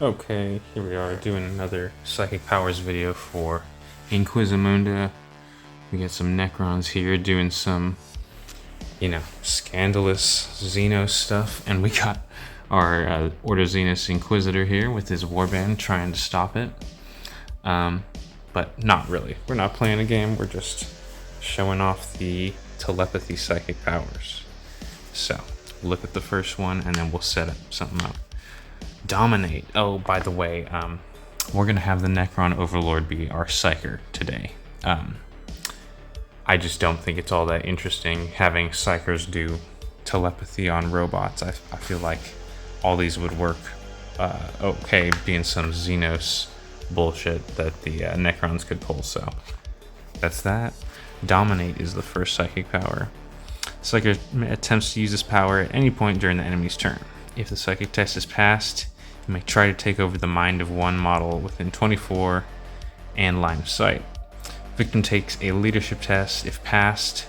Okay, here we are doing another Psychic Powers video for Inquisimunda. We got some Necrons here doing some, scandalous Xenos stuff. And we got our Ordo Xenos Inquisitor here with his warband trying to stop it. But not really. We're not playing a game, we're just showing off the Telepathy Psychic Powers. So, look at the first one and then we'll set something up. Dominate. Oh, by the way, we're gonna have the Necron Overlord be our Psyker today. I just don't think it's all that interesting having Psykers do telepathy on robots. I feel like all these would work okay being some Xenos bullshit that the Necrons could pull, so that's that. Dominate is the first psychic power. Psyker attempts to use this power at any point during the enemy's turn. If the psychic test is passed, you may try to take over the mind of one model within 24 and line of sight. Victim takes a leadership test. If passed,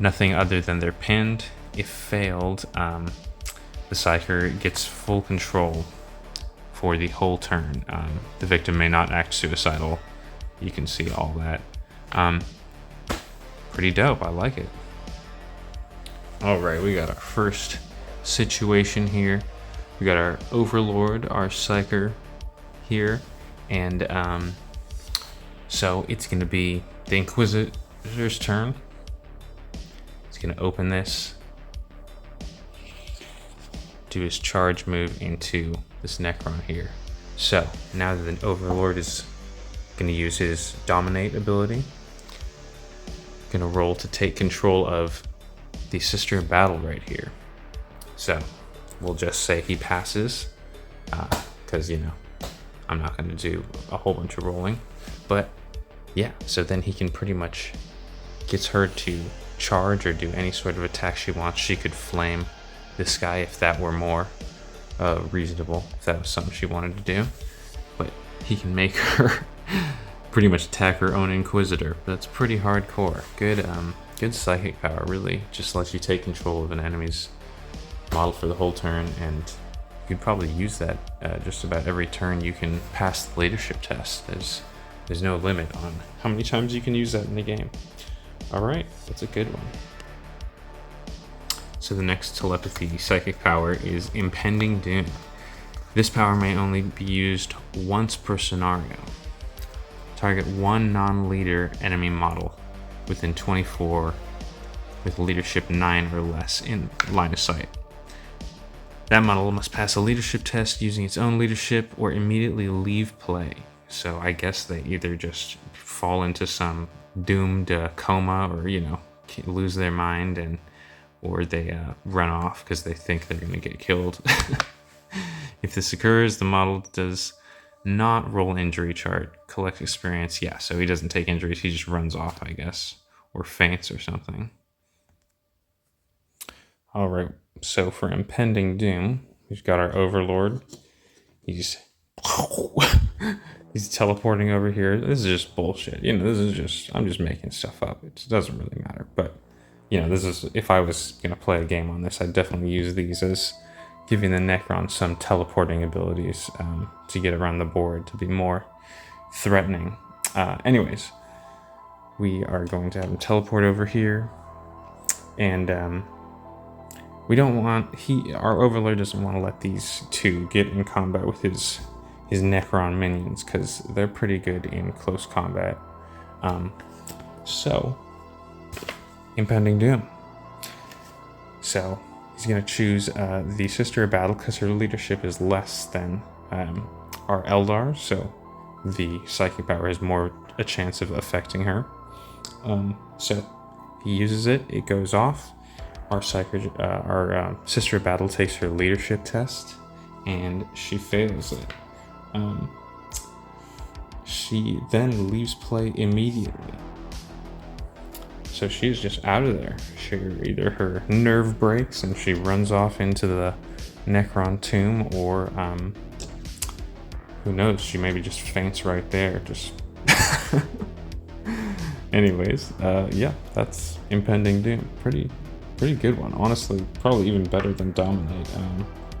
nothing other than they're pinned. If failed, the psyker gets full control for the whole turn. The victim may not act suicidal. You can see all that. Pretty dope. I like it. All right, we got our first situation here. We got our Overlord, our Psyker here, and so it's going to be the Inquisitor's turn. He's going to open this, do his charge move into this Necron here. So now that the Overlord is going to use his Dominate ability, going to roll to take control of the Sister of Battle right here. So we'll just say he passes, because I'm not going to do a whole bunch of rolling, but yeah, so then he can pretty much gets her to charge or do any sort of attack she wants. She could flame this guy if that were more reasonable, if that was something she wanted to do, but he can make her pretty much attack her own Inquisitor. That's pretty hardcore. Good psychic power, really just lets you take control of an enemy's model for the whole turn, and you could probably use that just about every turn you can pass the leadership test. There's no limit on how many times you can use that in the game. All right, that's a good one. So the next telepathy psychic power is Impending Doom. This power may only be used once per scenario. Target one non-leader enemy model within 24 with leadership 9 or less in line of sight. That model must pass a leadership test using its own leadership or immediately leave play. So I guess they either just fall into some doomed coma or, lose their mind, or they run off because they think they're going to get killed. If this occurs, the model does not roll injury chart, collect experience. Yeah, so he doesn't take injuries, he just runs off, I guess, or faints or something. All right, so for Impending Doom, we've got our Overlord. He's teleporting over here. This is just bullshit. I'm just making stuff up. It doesn't really matter. But, this is, if I was going to play a game on this, I'd definitely use these as giving the Necron some teleporting abilities to get around the board to be more threatening. Anyways, we are going to have him teleport over here. And we don't want, our Overlord doesn't want to let these two get in combat with his Necron minions, because they're pretty good in close combat. So, Impending Doom. So, he's going to choose the Sister of Battle because her leadership is less than our Eldar, so the psychic power has more a chance of affecting her. So, he uses it, it goes off. Our Sister of Battle takes her leadership test, and she fails it. She then leaves play immediately. So she's just out of there. Either her nerve breaks and she runs off into the Necron tomb, or who knows, she maybe just faints right there. Anyways, yeah, that's Impending Doom. Pretty good one, honestly. Probably even better than Dominate.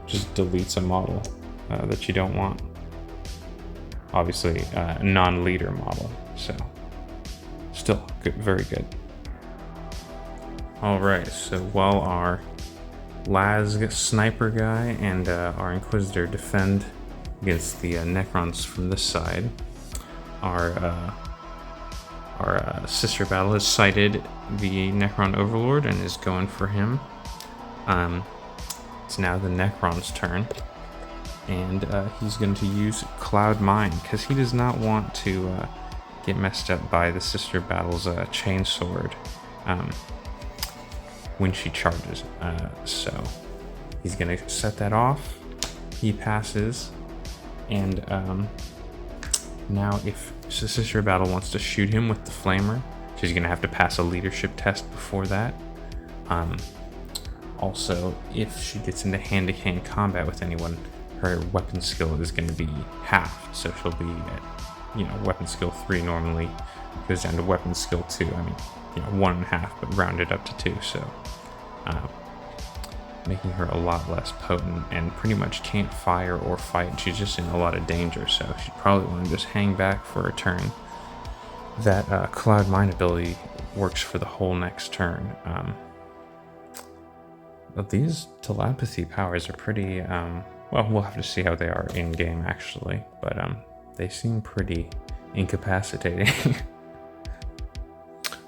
Just deletes a model. that you don't want. Obviously, non-leader model, so still good, very good. All right, so while our Las sniper guy and our Inquisitor defend against the Necrons from this side, our sister battle has sighted the Necron Overlord and is going for him. It's now the Necron's turn, and he's going to use Cloud Mine because he does not want to get messed up by the sister battle's chainsword when she charges. So he's going to set that off. He passes, and now if Sister Battle wants to shoot him with the Flamer, she's going to have to pass a leadership test before that. Also, if she gets into hand-to-hand combat with anyone, her weapon skill is going to be halved, so she'll be at, weapon skill 3 normally goes down to weapon skill 2. I mean, 1.5, but rounded up to 2, so making her a lot less potent and pretty much can't fire or fight. She's just in a lot of danger, so she'd probably want to just hang back for a turn. That Cloud Mine ability works for the whole next turn. But these telepathy powers are pretty, well, we'll have to see how they are in-game actually, but they seem pretty incapacitating.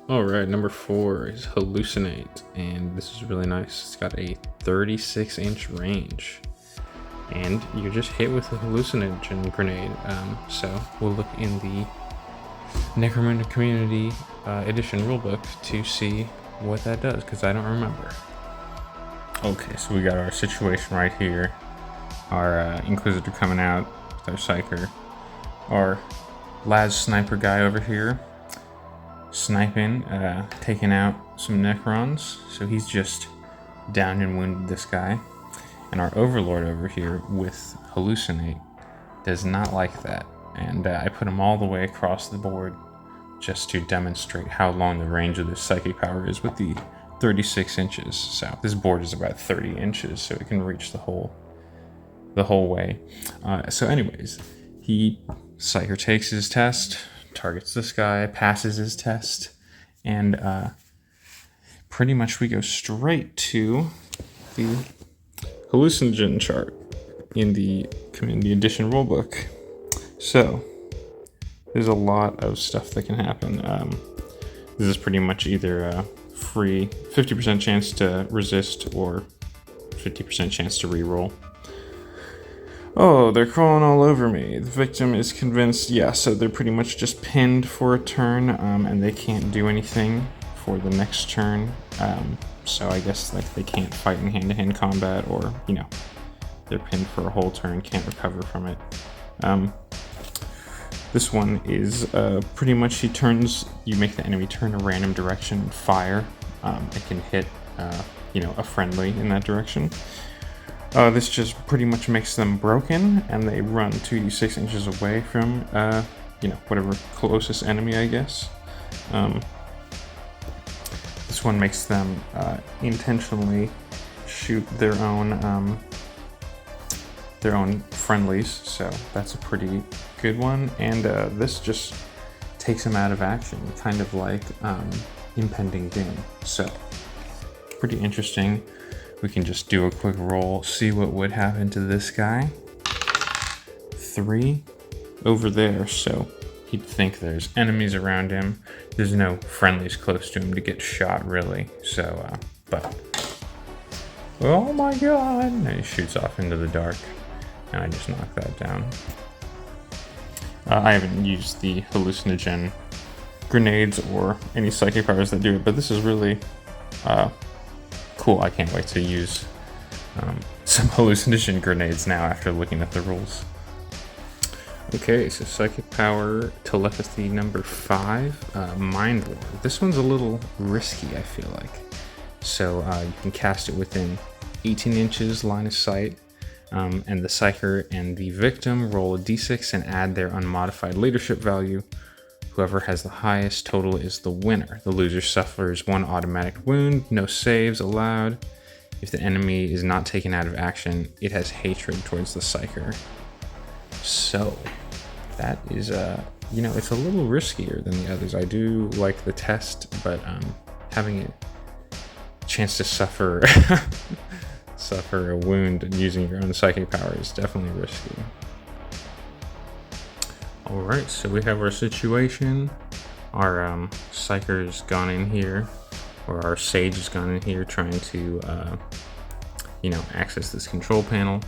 Alright, number 4 is Hallucinate, and this is really nice. It's got a 36-inch range, and you're just hit with a hallucinogen grenade. So we'll look in the Necromunda Community Edition rulebook to see what that does, because I don't remember. Okay, so we got our situation right here. Our Inquisitor coming out with our Psyker. Our Laz sniper guy over here sniping, taking out some Necrons. So he's just down and wounded this guy. And our Overlord over here with Hallucinate does not like that. And I put him all the way across the board just to demonstrate how long the range of this psychic power is with the 36 inches. So this board is about 30 inches, so it can reach the whole way. So anyways, Psyker takes his test, targets this guy, passes his test, and pretty much we go straight to the hallucinogen chart in the Community Edition rulebook. So there's a lot of stuff that can happen. This is pretty much either a free 50% chance to resist or 50% chance to reroll. Oh, they're crawling all over me. The victim is convinced, yeah, so they're pretty much just pinned for a turn, and they can't do anything for the next turn. So I guess like they can't fight in hand-to-hand combat, or, they're pinned for a whole turn, can't recover from it. This one is pretty much you make the enemy turn a random direction and fire. It can hit, a friendly in that direction. This just pretty much makes them broken, and they run 2d6 inches away from, whatever closest enemy, I guess. This one makes them intentionally shoot their own friendlies, so that's a pretty good one. And this just takes them out of action, kind of like impending doom. So pretty interesting. We can just do a quick roll, see what would happen to this guy. 3 over there, so he'd think there's enemies around him. There's no friendlies close to him to get shot, really. So, but oh my god! And he shoots off into the dark, and I just knocked that down. I haven't used the hallucinogen grenades or any psychic powers that do it, but this is really cool. I can't wait to use some hallucinogen grenades now after looking at the rules. Okay, so psychic power telepathy number 5, Mind Ward. This one's a little risky, I feel like. So you can cast it within 18 inches line of sight, and the Psyker and the victim roll a d6 and add their unmodified leadership value. Whoever has the highest total is the winner. The loser suffers 1 automatic wound, no saves allowed, If the enemy is not taken out of action, it has hatred towards the Psyker. So that is it's a little riskier than the others. I do like the test, but having a chance to suffer a wound using your own psychic power is definitely risky. All right, so we have our situation. Our Psyker's gone in here, or our Sage has gone in here trying to access this control panel,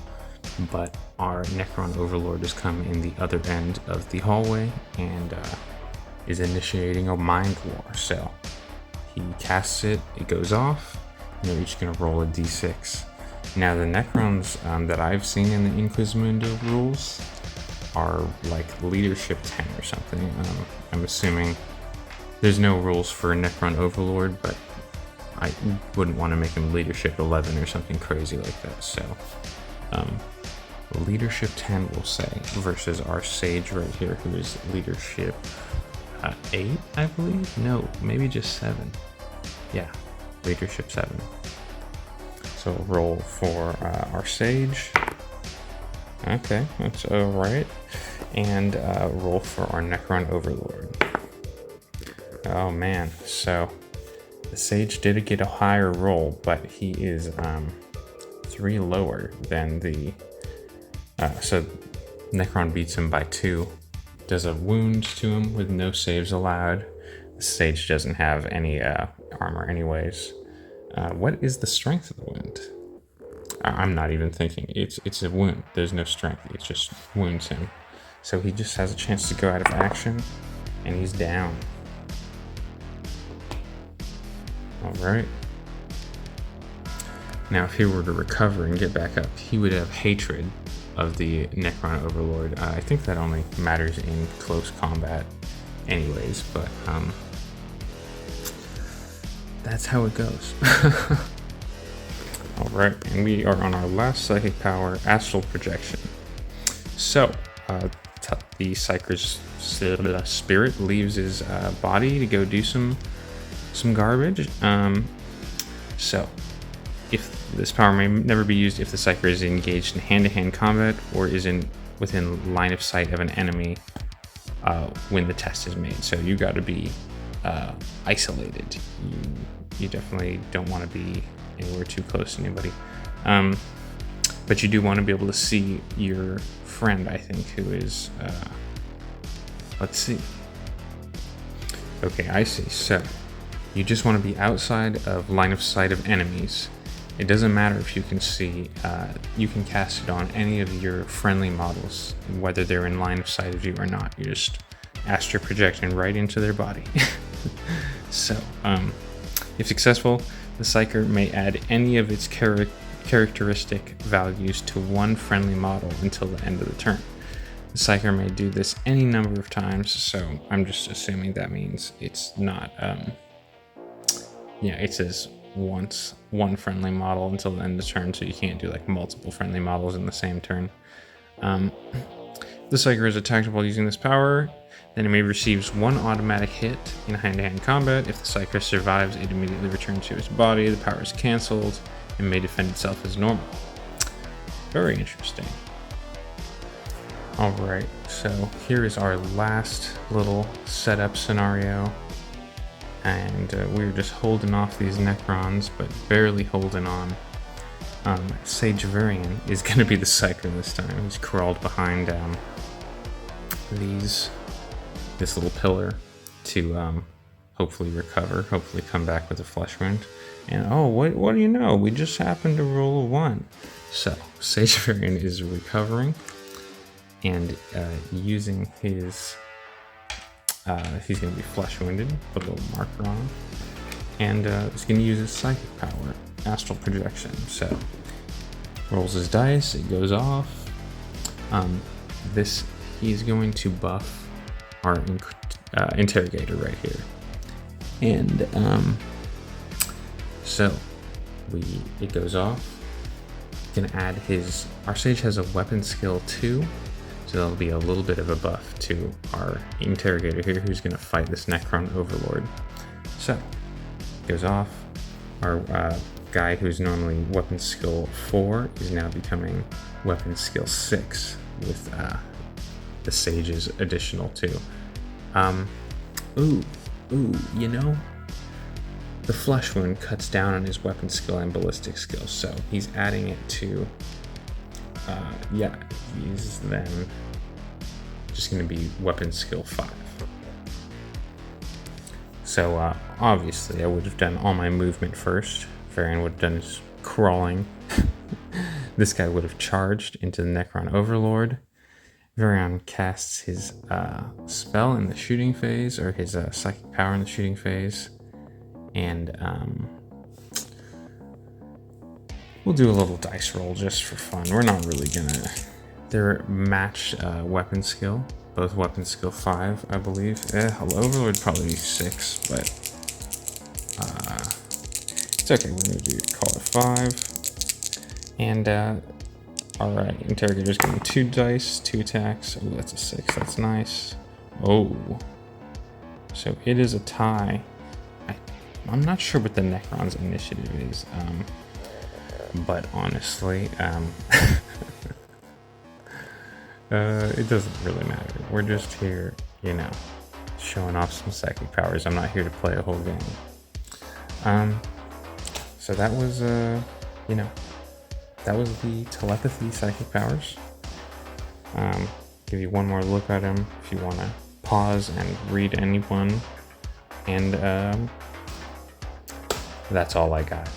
but our Necron Overlord has come in the other end of the hallway and is initiating a mind war. So he casts it, it goes off, and they're each going to roll a d6. Now the Necrons that I've seen in the Inquisimunda rules are like leadership 10 or something. I'm assuming there's no rules for Necron Overlord, but I wouldn't want to make him leadership 11 or something crazy like that. So leadership 10 we'll say, versus our Sage right here, who is leadership 8, I believe. No, maybe just 7. Yeah, leadership 7. So roll for our Sage. Okay, that's all right. And roll for our Necron Overlord. Oh man, so the Sage did get a higher roll, but he is 3 lower than the... so Necron beats him by 2. Does a wound to him with no saves allowed. The Sage doesn't have any armor anyways. What is the strength of the wound? I'm not even thinking. It's a wound. There's no strength. It just wounds him. So he just has a chance to go out of action, and he's down. All right. Now, if he were to recover and get back up, he would have hatred of the Necron Overlord. I think that only matters in close combat anyways, but that's how it goes. All right, and we are on our last psychic power, Astral Projection. So, the Psyker's spirit leaves his body to go do some garbage. So, if this power may never be used if the Psyker is engaged in hand-to-hand combat or is within line of sight of an enemy when the test is made. So you got to be isolated. You definitely don't want to be anywhere too close to anybody. But you do want to be able to see your friend, I think, who is... let's see. Okay, I see. So you just want to be outside of line of sight of enemies. It doesn't matter if you can see, you can cast it on any of your friendly models, whether they're in line of sight of you or not. You just astral projecting right into their body. So, if successful, the Psyker may add any of its characteristic values to one friendly model until the end of the turn. The Psyker may do this any number of times, so I'm just assuming that means it's not, it says once one friendly model until the end of the turn, so you can't do like multiple friendly models in the same turn. The Psyker is attacked while using this power, then it may receives 1 automatic hit in hand-to-hand combat. If the Psyker survives, it immediately returns to its body, the power is cancelled, and may defend itself as normal. Very interesting. Alright, so here is our last little setup scenario. And we're just holding off these Necrons, but barely holding on. Sage Varian is going to be the Psyker this time. He's crawled behind this little pillar to hopefully recover, hopefully come back with a flesh wound. And oh, what do you know? We just happened to roll a 1. So Sage Varian is recovering and using his... he's going to be flesh wounded, put a little marker on him, and he's going to use his psychic power, Astral Projection. So rolls his dice, it goes off. He's going to buff our interrogator right here, and so it goes off. Going to add our Sage has a weapon skill 2. So there'll be a little bit of a buff to our interrogator here, who's going to fight this Necron Overlord. So, goes off. Our guy who's normally weapon skill 4 is now becoming weapon skill 6 with the Sage's additional 2. Ooh, you know, the flesh wound cuts down on his weapon skill and ballistic skill, so he's adding it to, yeah, he's then just going to be weapon skill 5. So obviously I would have done all my movement first. Varian would have done his crawling. This guy would have charged into the Necron Overlord. Varian casts his spell in the shooting phase, or his psychic power in the shooting phase. And we'll do a little dice roll just for fun. We're not really gonna... They're matched weapon skill. Both weapon skill 5, I believe. Overlord would probably be 6, but it's okay. We're gonna call it 5. And alright, Interrogator's getting 2 dice, 2 attacks. Oh, that's a 6. That's nice. Oh, so it is a tie. I'm not sure what the Necron's initiative is, but honestly, it doesn't really matter. We're just here, you know, showing off some psychic powers. I'm not here to play a whole game. So that was, you know, that was the telepathy psychic powers. Give you one more look at them if you want to pause and read anyone. And that's all I got.